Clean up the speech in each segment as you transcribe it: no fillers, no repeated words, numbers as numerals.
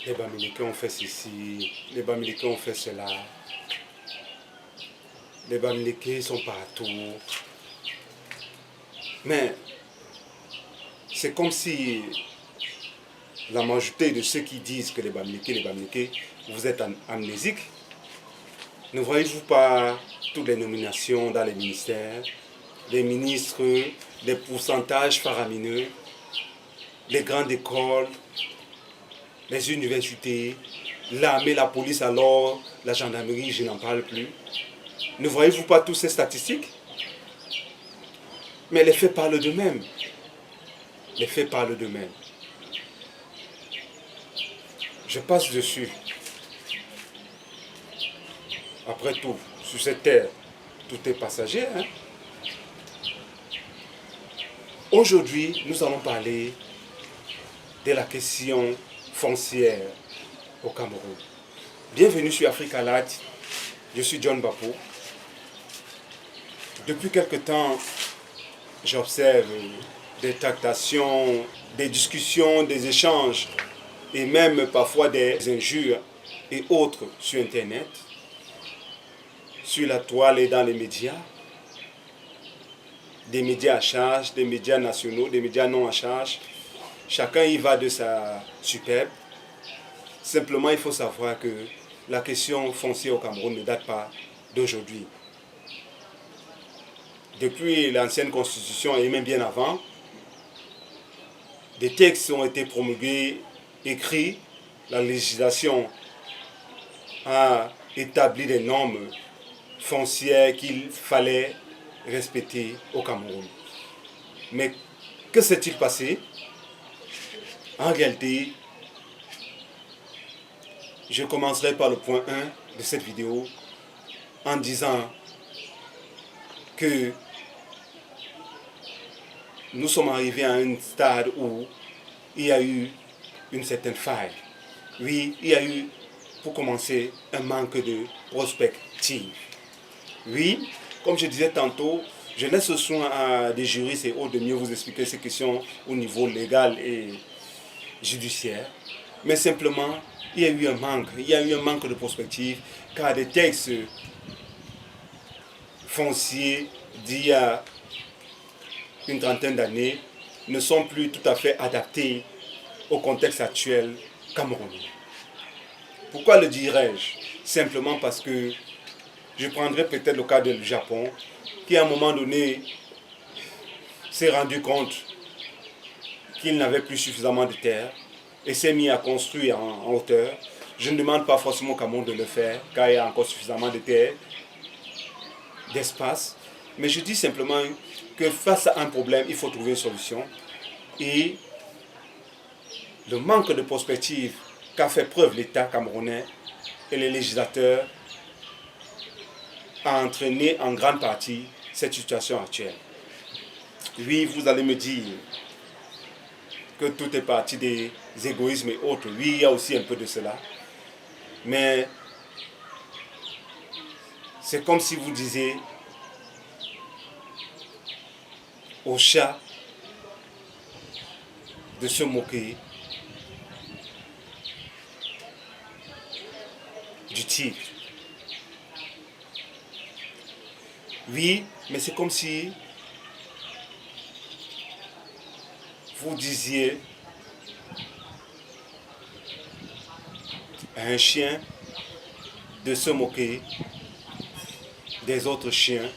Les Bamileke ont fait ceci, les Bamileke ont fait cela. Les Bamileke sont partout. Mais c'est comme si la majorité de ceux qui disent que les Bamileke, vous êtes amnésiques. Ne voyez-vous pas toutes les nominations dans les ministères, les ministres, les pourcentages faramineux, les grandes écoles, les universités, l'armée, la police, alors la gendarmerie, je n'en parle plus. Ne voyez-vous pas toutes ces statistiques? Mais les faits parlent d'eux-mêmes. Les faits parlent d'eux-mêmes. Je passe dessus. Après tout, sur cette terre, tout est passager. Hein? Aujourd'hui, nous allons parler de la question foncière au Cameroun. Bienvenue sur Africa Light. Je suis John Bapo. Depuis quelque temps, j'observe des tractations, des discussions, des échanges et même parfois des injures et autres sur Internet, sur la toile et dans les médias, des médias à charge, des médias nationaux, des médias non à charge. Chacun y va de sa superbe. Simplement, il faut savoir que la question foncière au Cameroun ne date pas d'aujourd'hui. Depuis l'ancienne constitution et même bien avant, des textes ont été promulgués, écrits, la législation a établi des normes foncières qu'il fallait respecter au Cameroun. Mais que s'est-il passé? En réalité, je commencerai par le point 1 de cette vidéo en disant que nous sommes arrivés à un stade où il y a eu une certaine faille. Oui, il y a eu, pour commencer, un manque de prospective. Oui, comme je disais tantôt, je laisse ce soin à des juristes et autres de mieux vous expliquer ces questions au niveau légal et judiciaire. Mais simplement, il y a eu un manque de prospective, car des textes fonciers d'il y a une trentaine d'années ne sont plus tout à fait adaptés au contexte actuel camerounais. Pourquoi le dirais-je? Simplement parce que je prendrai peut-être le cas du Japon, qui à un moment donné s'est rendu compte qu'il n'avait plus suffisamment de terre et s'est mis à construire en hauteur. Je ne demande pas forcément au Cameroun de le faire, car il y a encore suffisamment de terre, d'espace. Mais je dis simplement que face à un problème, il faut trouver une solution. Et le manque de prospective qu'a fait preuve l'État camerounais et les législateurs a entraîné en grande partie cette situation actuelle. Oui, vous allez me dire que tout est parti des égoïsmes et autres. Oui, il y a aussi un peu de cela. Mais c'est comme si vous disiez au chat de se moquer du tigre. Oui, mais c'est comme si vous disiez à un chien de se moquer des autres chiens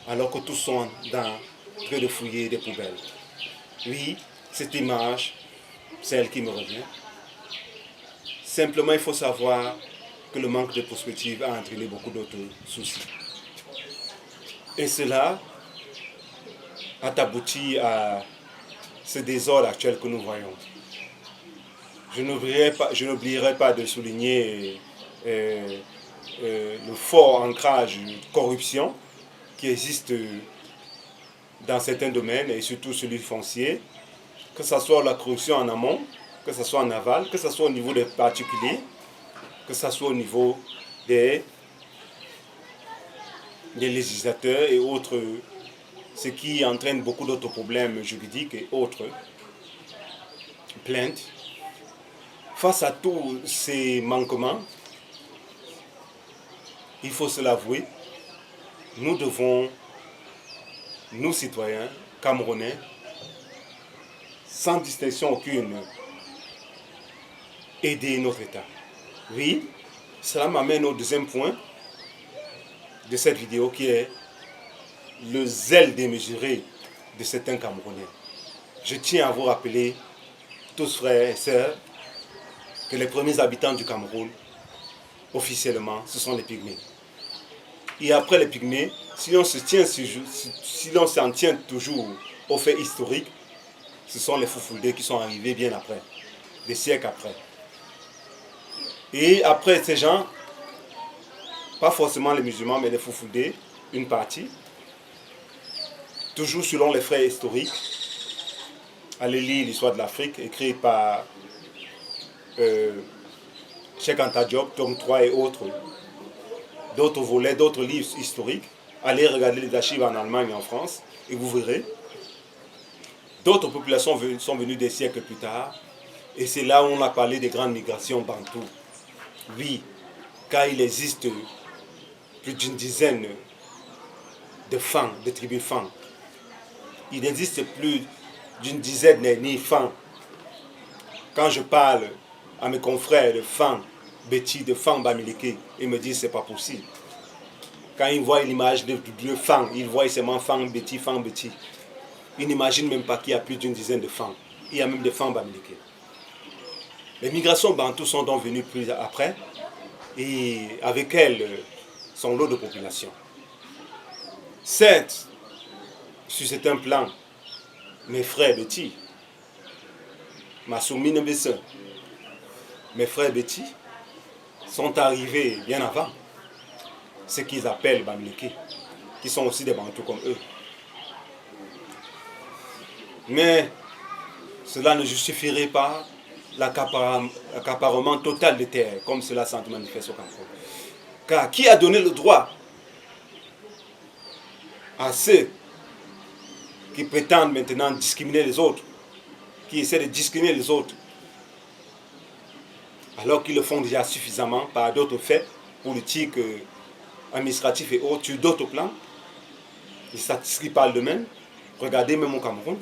alors que tous sont en train de fouiller des poubelles. Oui, cette image, c'est elle qui me revient. Simplement, il faut savoir que le manque de prospective a entraîné beaucoup d'autres soucis. Et cela a abouti à ce désordre actuel que nous voyons. Je n'oublierai pas de souligner le fort ancrage de corruption qui existe dans certains domaines et surtout celui foncier, que ce soit la corruption en amont, que ce soit en aval, que ce soit au niveau des particuliers, que ce soit au niveau des législateurs et autres, ce qui entraîne beaucoup d'autres problèmes juridiques et autres plaintes face à tous ces manquements, il faut se l'avouer, nous devons, nous citoyens camerounais, sans distinction aucune, aider notre État. Oui, cela m'amène au deuxième point de cette vidéo qui est le zèle démesuré de certains Camerounais. Je tiens à vous rappeler, tous frères et sœurs, que les premiers habitants du Cameroun, officiellement, ce sont les Pygmées. Et après les Pygmées, si l'on s'en tient toujours aux faits historiques, ce sont les Foufoudés qui sont arrivés bien après, des siècles après. Et après ces gens, pas forcément les musulmans, mais les Foufoudés, une partie, toujours selon les faits historiques, allez lire l'histoire de l'Afrique, écrite par Cheikh Anta Diop, tome 3 et autres, d'autres volets, d'autres livres historiques. Allez regarder les archives en Allemagne et en France, et vous verrez. D'autres populations sont venues des siècles plus tard, et c'est là où on a parlé des grandes migrations bantoues. Oui, car il existe plus d'une dizaine de Fang, de tribus Fang. Il existe plus d'une dizaine d'ethnies Fang. Quand je parle à mes confrères de Fang Beti, de Fang Bamileke, ils me disent c'est pas possible. Quand ils voient l'image de Fang, ils voient seulement Fang Beti, Fang Beti. Ils n'imaginent même pas qu'il y a plus d'une dizaine de Fang. Il y a même des Fang Bamileke. Les migrations bantoues sont donc venues plus après, et avec elles, son lot de population. Certes, sur certains plans, mes frères Beti, Massoumi Nebesse, mes frères Beti, sont arrivés bien avant ce qu'ils appellent Bamileke, qui sont aussi des Bantous comme eux. Mais cela ne justifierait pas l'accaparement total des terres, comme cela s'en manifeste au Cameroun. Car qui a donné le droit à ceux qui prétendent maintenant discriminer les autres, qui essaient de discriminer les autres, alors qu'ils le font déjà suffisamment par d'autres faits politiques, administratifs et autres, sur d'autres plans? Les statistiques parlent d'eux-mêmes. Regardez même au Cameroun,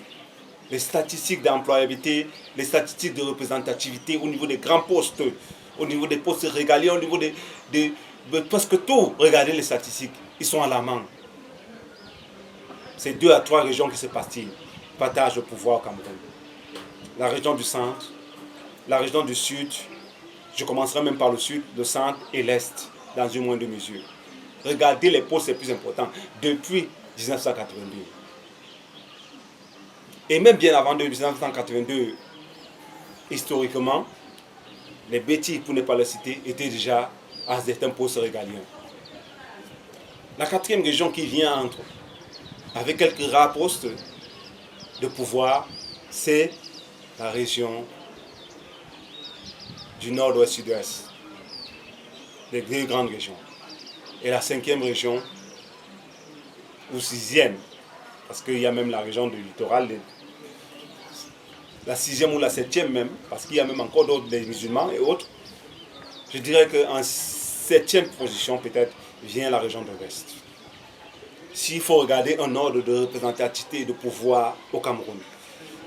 les statistiques d'employabilité, les statistiques de représentativité au niveau des grands postes, au niveau des postes régaliens, au niveau de presque tout. Regardez les statistiques, ils sont alarmants. C'est 2 à 3 régions qui se partagent le pouvoir au Cameroun. La région du centre, la région du sud, je commencerai même par le sud, le centre et l'est, dans une moindre mesure. Regardez les postes les plus importants depuis 1982. Et même bien avant 1982, historiquement, les Beti, pour ne pas le citer, étaient déjà à certains postes régaliens. La 4e région qui vient entre, avec quelques rares postes de pouvoir, c'est la région du nord-ouest, sud-ouest, les 2 grandes régions. Et la 5e région, ou 6e, parce qu'il y a même la région du littoral, la 6e ou la 7e même, parce qu'il y a même encore d'autres, des musulmans et autres. Je dirais qu'en 7e position, peut-être, vient la région de l'Ouest. S'il faut regarder un ordre de représentativité et de pouvoir au Cameroun,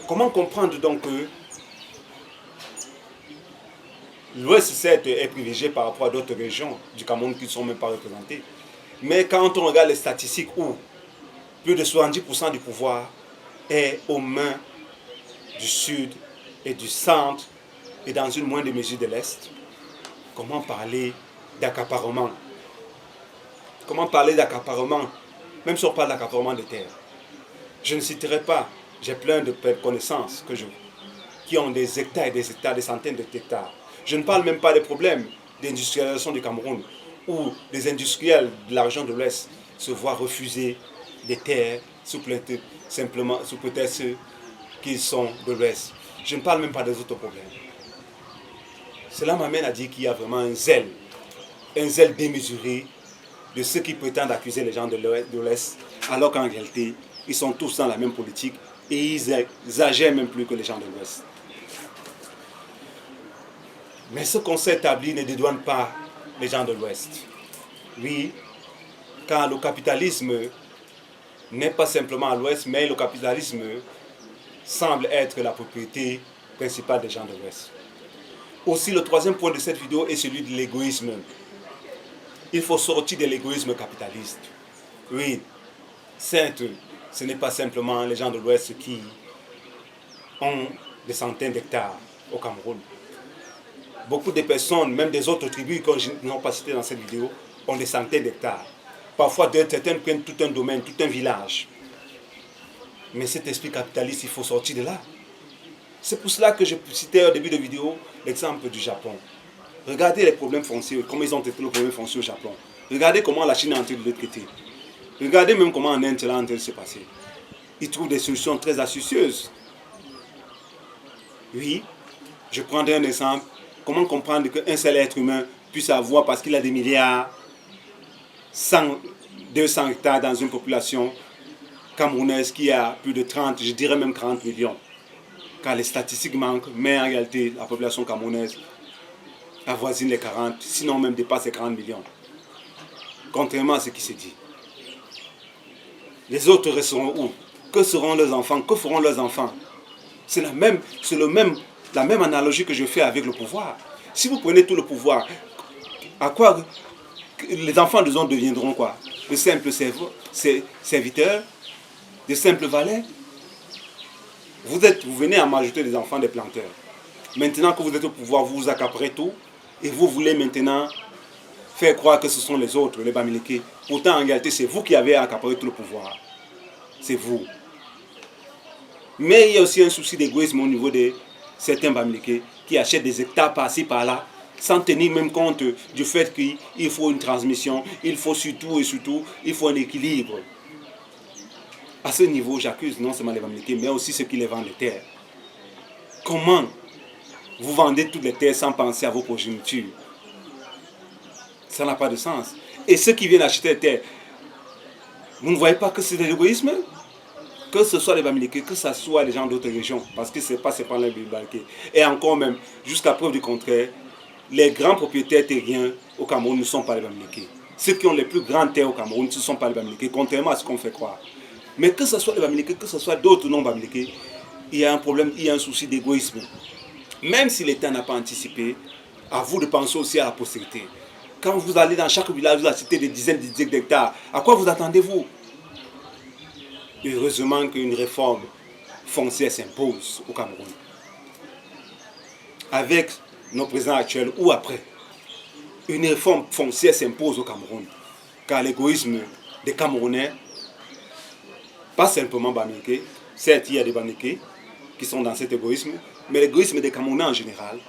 comment comprendre donc que l'Ouest, certes, est privilégié par rapport à d'autres régions du Cameroun qui ne sont même pas représentées, mais quand on regarde les statistiques où plus de 70% du pouvoir est aux mains du sud et du centre et dans une moindre mesure de l'est, comment parler d'accaparement? Comment parler d'accaparement, même si on parle d'accaparement de terres? Je ne citerai pas, j'ai plein de connaissances qui ont des hectares et des hectares, des centaines d'hectares. Je ne parle même pas des problèmes d'industrialisation du Cameroun, où les industriels de la région de l'Ouest se voient refuser des terres sous prétexte qu'ils sont de l'Ouest. Je ne parle même pas des autres problèmes. Cela m'amène à dire qu'il y a vraiment un zèle démesuré de ceux qui prétendent accuser les gens de l'Ouest, alors qu'en réalité, ils sont tous dans la même politique et ils exagèrent même plus que les gens de l'Ouest. Mais ce qu'on s'est établi ne dédouane pas les gens de l'Ouest. Oui, car le capitalisme n'est pas simplement à l'Ouest, mais le capitalisme semble être la propriété principale des gens de l'Ouest. Aussi, le troisième point de cette vidéo est celui de l'égoïsme. Il faut sortir de l'égoïsme capitaliste. Oui, certes, ce n'est pas simplement les gens de l'Ouest qui ont des centaines d'hectares au Cameroun. Beaucoup de personnes, même des autres tribus que je n'ai pas citées dans cette vidéo, ont des centaines d'hectares. Parfois, certaines prennent tout un domaine, tout un village. Mais cet esprit capitaliste, il faut sortir de là. C'est pour cela que je citais au début de la vidéo l'exemple du Japon. Regardez les problèmes fonciers, comment ils ont traité le problème foncier au Japon. Regardez comment la Chine est en train de le traiter. Regardez même comment en Inde, cela est en train de se passer. Ils trouvent des solutions très astucieuses. Oui, je prendrai un exemple. Comment comprendre qu'un seul être humain puisse avoir, parce qu'il a des milliards, 100, 200 hectares dans une population camerounaise qui a plus de 30, je dirais même 40 millions. Car les statistiques manquent, mais en réalité, la population camerounaise avoisine les 40, sinon même dépasse les 40 millions. Contrairement à ce qui se dit. Les autres resteront où? Que seront leurs enfants? Que feront leurs enfants? C'est la même analogie que je fais avec le pouvoir. Si vous prenez tout le pouvoir, à quoi les enfants de zone deviendront quoi? De simples serviteurs, de simples valets. Vous venez à m'ajouter des enfants des planteurs. Maintenant que vous êtes au pouvoir, vous vous accaparez tout et vous voulez maintenant faire croire que ce sont les autres, les Bamileke. Pourtant, en réalité, c'est vous qui avez accaparé tout le pouvoir. C'est vous. Mais il y a aussi un souci d'égoïsme au niveau de certains Bamileke qui achètent des hectares par-ci, par-là, sans tenir même compte du fait qu'il faut une transmission, il faut surtout et surtout, il faut un équilibre. À ce niveau, j'accuse non seulement les Bamileke, mais aussi ceux qui les vendent les terres. Comment vous vendez toutes les terres sans penser à vos progénitures? Ça n'a pas de sens. Et ceux qui viennent acheter les terres, vous ne voyez pas que c'est de l'égoïsme? Que ce soit les Bamileke, que ce soit les gens d'autres régions, parce que ce n'est pas seulement les Bamileke. Et encore même, jusqu'à preuve du contraire, les grands propriétaires terriens au Cameroun ne sont pas les Bamileke. Ceux qui ont les plus grandes terres au Cameroun ne sont pas les Bamileke, contrairement à ce qu'on fait croire. Mais que ce soit les Bamileke, que ce soit d'autres non-Bamileke, il y a un problème, il y a un souci d'égoïsme. Même si l'État n'a pas anticipé, à vous de penser aussi à la postérité. Quand vous allez dans chaque village, vous achetez des dizaines d'hectares, à quoi vous attendez-vous? Heureusement qu'une réforme foncière s'impose au Cameroun. Avec nos présidents actuels ou après, une réforme foncière s'impose au Cameroun. Car l'égoïsme des Camerounais, pas simplement Bamileke, certes il y a des Bamileke qui sont dans cet égoïsme, mais l'égoïsme des Camerounais en général,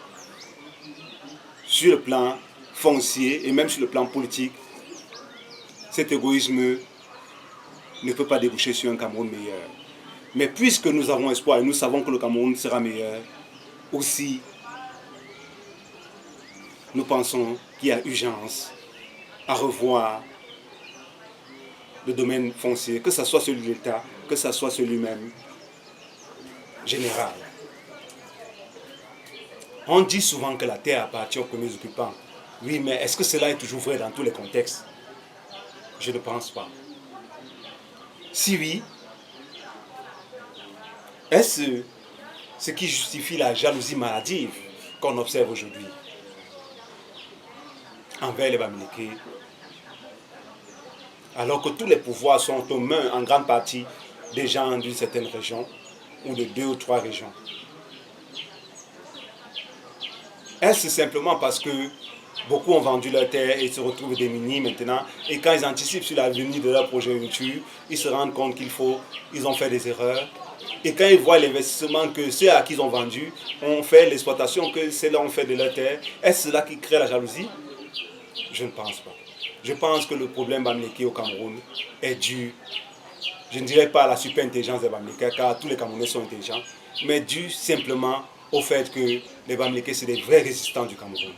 sur le plan foncier et même sur le plan politique, cet égoïsme ne peut pas déboucher sur un Cameroun meilleur. Mais puisque nous avons espoir et nous savons que le Cameroun sera meilleur, aussi nous pensons qu'il y a urgence à revoir le domaine foncier, que ce soit celui de l'État, que ce soit celui même général. On dit souvent que la terre appartient aux premiers occupants. Oui, mais est-ce que cela est toujours vrai dans tous les contextes? Je ne pense pas. Si oui, est-ce ce qui justifie la jalousie maladive qu'on observe aujourd'hui envers les Bamileke, alors que tous les pouvoirs sont aux mains en grande partie des gens d'une certaine région ou de 2 ou 3 régions? Est-ce simplement parce que beaucoup ont vendu leur terre et se retrouvent démunis maintenant, et quand ils anticipent sur l'avenir de leur progéniture, ils se rendent compte qu'ils ont fait des erreurs, et quand ils voient l'investissement que ceux à qui ils ont vendu ont fait, l'exploitation que ceux-là ont fait de leur terre, est-ce cela qui crée la jalousie? Je ne pense pas. Je pense que le problème Bamileke au Cameroun est dû, je ne dirais pas à la super intelligence des Bamileke, car tous les Camerounais sont intelligents, mais dû simplement au fait que les Bamileke, c'est des vrais résistants du Cameroun.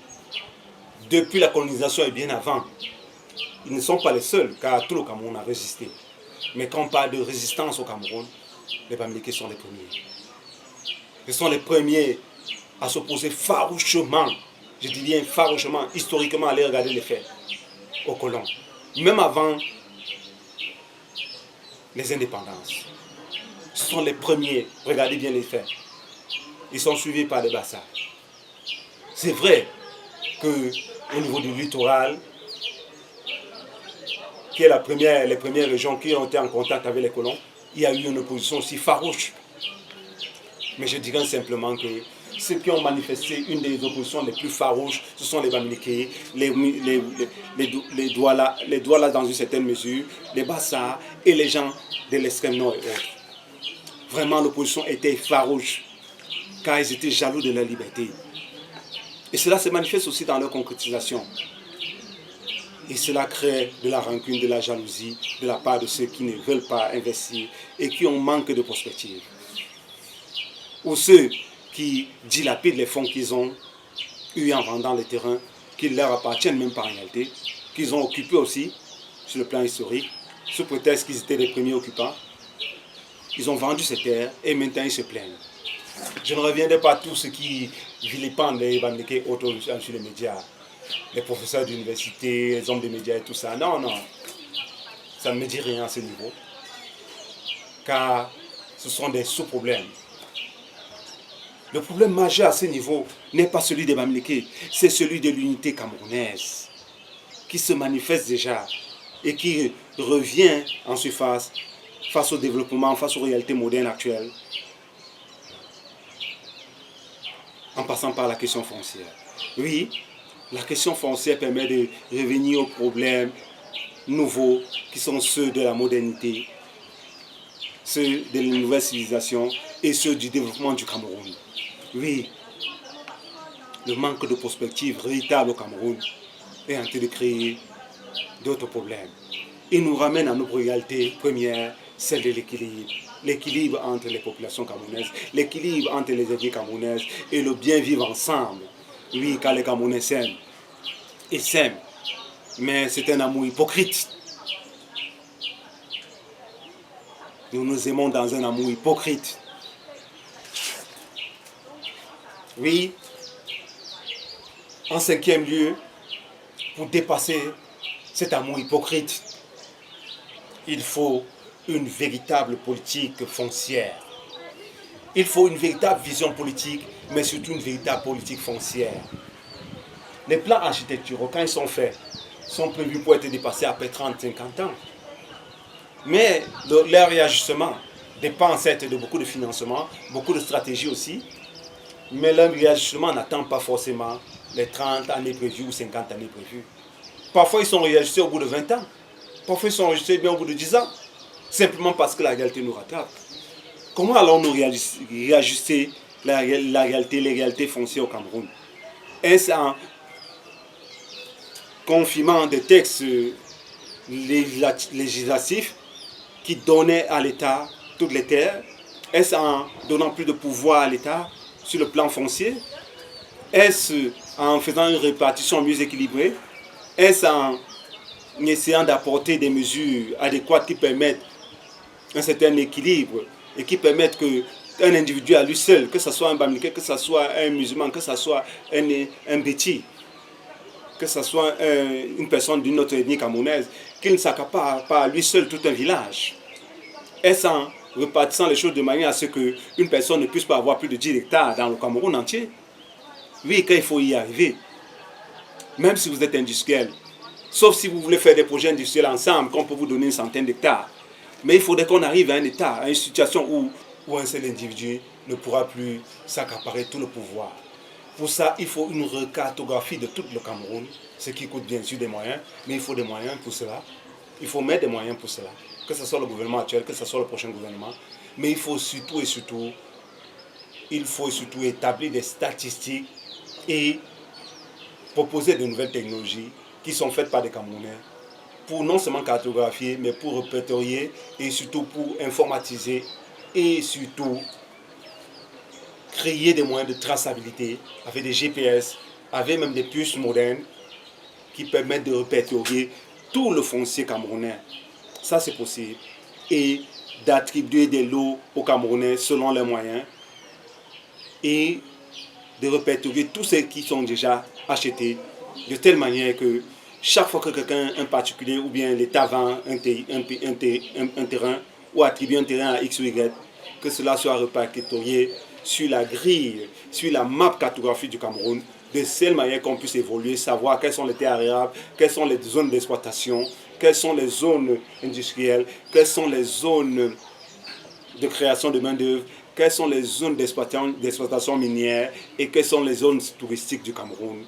Depuis la colonisation et bien avant, ils ne sont pas les seuls, car tout le Cameroun a résisté. Mais quand on parle de résistance au Cameroun, les Bamileke sont les premiers. Ils sont les premiers à s'opposer farouchement je dis bien farouchement, historiquement, aller regarder les faits aux colons. Même avant les indépendances. Ce sont les premiers, regardez bien les faits. Ils sont suivis par des bastards. C'est vrai qu'au niveau du littoral, qui est les premières régions qui ont été en contact avec les colons, il y a eu une opposition aussi farouche. Mais je dirais simplement que ceux qui ont manifesté une des oppositions les plus farouches, ce sont les Bamileke, les Douala dans une certaine mesure, les Bassa et les gens de l'extrême nord et autres. Vraiment, l'opposition était farouche, car ils étaient jaloux de leur liberté. Et cela se manifeste aussi dans leur concrétisation. Et cela crée de la rancune, de la jalousie de la part de ceux qui ne veulent pas investir et qui ont manque de prospective. Ou ceux qui dilapident les fonds qu'ils ont eus en vendant les terrains qui ne leur appartiennent même pas en réalité, qu'ils ont occupés aussi sur le plan historique, sous prétexte qu'ils étaient les premiers occupants. Ils ont vendu ces terres et maintenant ils se plaignent. Je ne reviendrai pas à tous ceux qui vilipendent les Bamileke autour sur les médias, les professeurs d'université, les hommes des médias et tout ça. Non, non, ça ne me dit rien à ce niveau, car ce sont des sous-problèmes. Le problème majeur à ce niveau n'est pas celui des Bamileke, c'est celui de l'unité camerounaise, qui se manifeste déjà et qui revient en surface face au développement, face aux réalités modernes actuelles, en passant par la question foncière. Oui, la question foncière permet de revenir aux problèmes nouveaux qui sont ceux de la modernité, ceux de la nouvelle civilisation et ceux du développement du Cameroun. Oui, le manque de prospective véritable au Cameroun est en train de créer d'autres problèmes. Il nous ramène à notre réalité première, celle de l'équilibre. L'équilibre entre les populations camerounaises, l'équilibre entre les ethnies camerounaises et le bien vivre ensemble. Oui, car les Camerounais s'aiment. Ils s'aiment, mais c'est un amour hypocrite. Nous nous aimons dans un amour hypocrite. Oui, en cinquième lieu, pour dépasser cet amour hypocrite, il faut une véritable politique foncière. Il faut une véritable vision politique, mais surtout une véritable politique foncière. Les plans architecturaux, quand ils sont faits, sont prévus pour être dépassés après 30-50 ans. Mais leur réajustement dépend certes de beaucoup de financement, beaucoup de stratégies aussi, mais leur réajustement n'attend pas forcément les 30 années prévues ou 50 années prévues. Parfois, ils sont réajustés au bout de 20 ans. Parfois, ils sont réajustés bien au bout de 10 ans. Simplement parce que la réalité nous rattrape. Comment allons-nous réajuster la réalité, les réalités foncières au Cameroun? Est-ce en confirmant des textes législatifs qui donnaient à l'État toutes les terres? Est-ce en donnant plus de pouvoir à l'État sur le plan foncier? Est-ce en faisant une répartition mieux équilibrée? Est-ce en essayant d'apporter des mesures adéquates qui permettent un certain équilibre et qui permettent qu'un individu à lui seul, que ce soit un Bamileke, que ce soit un musulman, que ce soit un Béti, que ce soit une personne d'une autre ethnie camerounaise, qu'il ne s'accapare pas à lui seul tout un village? Est-ce en repartissant les choses de manière à ce qu'une personne ne puisse pas avoir plus de 10 hectares dans le Cameroun entier? Oui, quand il faut y arriver, même si vous êtes industriel, sauf si vous voulez faire des projets industriels ensemble, qu'on peut vous donner une centaine d'hectares. Mais il faudrait qu'on arrive à un état, à une situation où un seul individu ne pourra plus s'accaparer tout le pouvoir. Pour ça, il faut une recartographie de tout le Cameroun, ce qui coûte bien sûr des moyens, mais il faut des moyens pour cela. Il faut mettre des moyens pour cela, que ce soit le gouvernement actuel, que ce soit le prochain gouvernement. Mais il faut surtout établir des statistiques et proposer de nouvelles technologies qui sont faites par des Camerounais pour non seulement cartographier, mais pour répertorier et surtout pour informatiser et surtout créer des moyens de traçabilité avec des GPS, avec même des puces modernes qui permettent de répertorier tout le foncier camerounais. Ça, c'est possible. Et d'attribuer des lots aux Camerounais selon leurs moyens et de répertorier tous ceux qui sont déjà achetés, de telle manière que chaque fois que quelqu'un, un particulier ou bien l'État vend un terrain ou attribue un terrain à X ou Y, que cela soit répertorié sur la grille, sur la map cartographique du Cameroun, de telle manière qu'on puisse évoluer, savoir quelles sont les terres arables, quelles sont les zones d'exploitation, quelles sont les zones industrielles, quelles sont les zones de création de main-d'œuvre, quelles sont les zones d'exploitation minière et quelles sont les zones touristiques du Cameroun,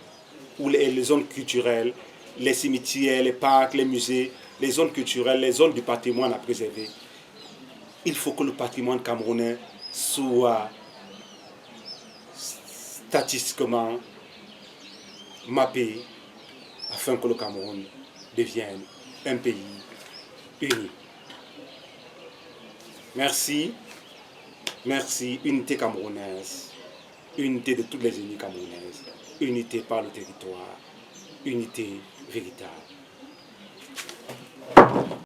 ou les zones culturelles, les cimetières, les parcs, les musées, les zones culturelles, les zones du patrimoine à préserver. Il faut que le patrimoine camerounais soit statistiquement mappé afin que le Cameroun devienne un pays uni. Merci, merci, unité camerounaise, unité de toutes les unités camerounaises, unité par le territoire, unité véritable.